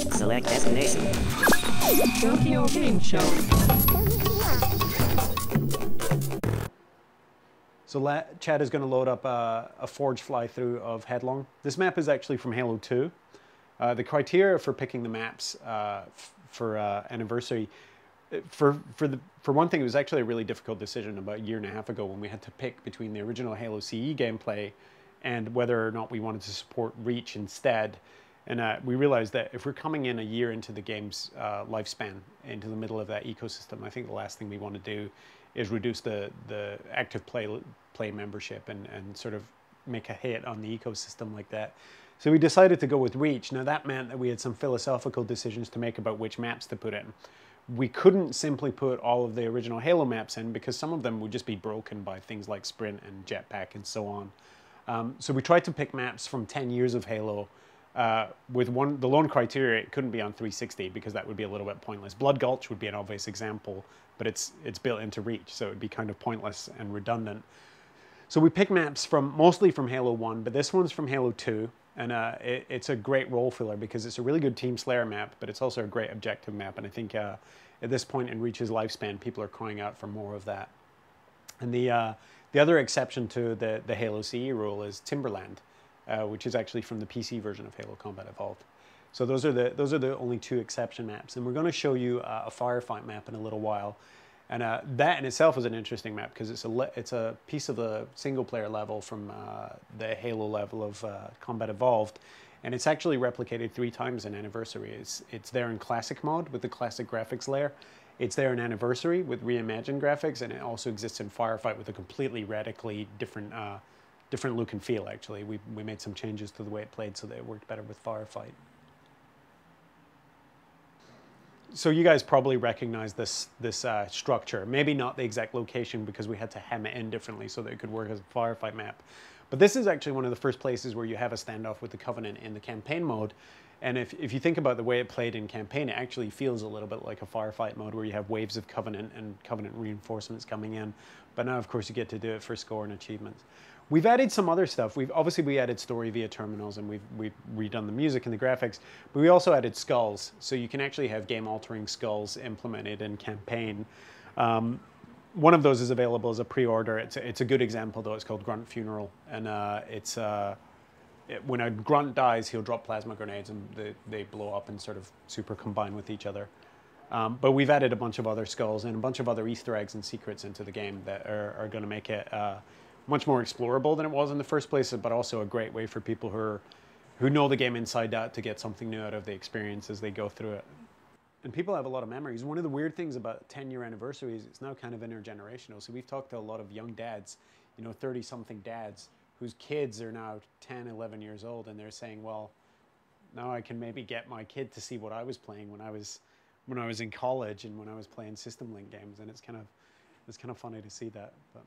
Select destination. Tokyo Game Show. So Chad is going to load up a forge fly-through of Headlong. This map is actually from Halo 2. The criteria for picking the maps for Anniversary, for one thing, it was actually a really difficult decision about a year and a half ago when we had to pick between the original Halo CE gameplay and whether or not we wanted to support Reach instead. And we realized that if we're coming in a year into the game's lifespan, into the middle of that ecosystem, I think the last thing we want to do is reduce the active play membership and sort of make a hit on the ecosystem like that. So we decided to go with Reach. Now that meant that we had some philosophical decisions to make about which maps to put in. We couldn't simply put all of the original Halo maps in because some of them would just be broken by things like Sprint and Jetpack and so on. So we tried to pick maps from 10 years of Halo with the lone criteria. It couldn't be on 360 because that would be a little bit pointless. Blood Gulch would be an obvious example, but it's built into Reach, so it would be kind of pointless and redundant. So we picked maps mostly from Halo 1, but this one's from Halo 2, and it's a great role filler because it's a really good Team Slayer map, but it's also a great objective map, and I think at this point in Reach's lifespan, people are crying out for more of that. And the other exception to the Halo CE rule is Timberland, which is actually from the PC version of Halo Combat Evolved. So those are the only two exception maps, and we're going to show you a firefight map in a little while. And that in itself is an interesting map because it's a piece of the single-player level from the Halo level of Combat Evolved, and it's actually replicated 3 times in Anniversary. It's there in Classic mode with the classic graphics layer. It's there in Anniversary with reimagined graphics, and it also exists in Firefight with a completely radically different look and feel. Actually, we made some changes to the way it played so that it worked better with Firefight. So you guys probably recognize this structure. Maybe not the exact location because we had to hem it in differently so that it could work as a firefight map. But this is actually one of the first places where you have a standoff with the Covenant in the campaign mode. And if you think about the way it played in campaign, it actually feels a little bit like a firefight mode where you have waves of Covenant and Covenant reinforcements coming in. But now, of course, you get to do it for score and achievements. We've added some other stuff. Obviously we added story via terminals, and we've redone the music and the graphics, but we also added skulls. So you can actually have game-altering skulls implemented in campaign. One of those is available as a pre-order. It's a good example, though. It's called Grunt Funeral, and when a grunt dies, he'll drop plasma grenades, and they blow up and sort of super combine with each other. But we've added a bunch of other skulls and a bunch of other Easter eggs and secrets into the game that are going to make it much more explorable than it was in the first place, but also a great way for people who know the game inside out to get something new out of the experience as they go through it. And people have a lot of memories. One of the weird things about 10-year anniversary is it's now kind of intergenerational. So we've talked to a lot of young dads, 30-something dads, whose kids are now 10, 11 years old, and they're saying, well, now I can maybe get my kid to see what I was playing when I was in college and when I was playing System Link games, and it's kind of funny to see that. But.